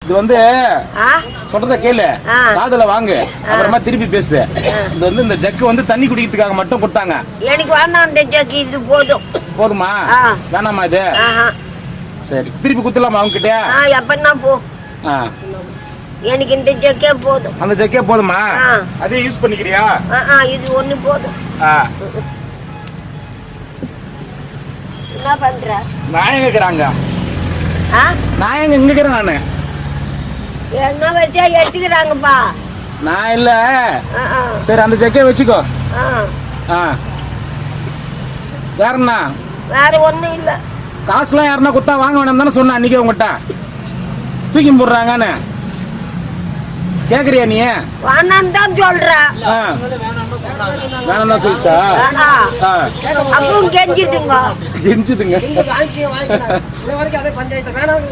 இது வந்து சொல்றத கேளு, காதுல வாங்கு, அப்புறமா திருப்பி பேசு. இது வந்து இந்த ஜக்கு வந்து தண்ணி குடிக்கிறதுக்காக மட்டும் கொடுத்தாங்க. எனக்கு வேணாம் இந்த ஜக்கு, இது போதும். போதுமா? வேணாமா இது? சரி, திருப்பி குத்துலாமா அவங்க கிட்ட? எப்பன்னா போ. எனக்கு இந்த ஜக்கே போதும். அந்த ஜக்கே போதுமா? அதே யூஸ் பண்ணிக்கிறியா? இது ஒண்ணு போதும். என்ன பண்ற? நான் எங்க இருக்கிறாங்க? நான் எங்க இங்க இருக்கிறேன். நானு என்ன வச்சா எடுத்துக்கிறாங்கப்பா. நான் இல்ல. சரி, அந்த ஜக்கே வச்சுக்கோ. வேற என்ன? வேற ஒண்ணும் இல்ல. காசுலாம் யாருன்னா குத்தா வாங்க வேணாம் தானே சொன்ன அன்னைக்கு உங்ககிட்ட. தூக்கி போடுறாங்கன்னு கேக்குறியா நீ? வேணாம் தான் சொல்ற. வேணாம் தான் சொல்லிச்சா? அப்புறம் கெஞ்சிதுங்க. கெஞ்சிதுங்க. பஞ்சாயத்து வேணாம்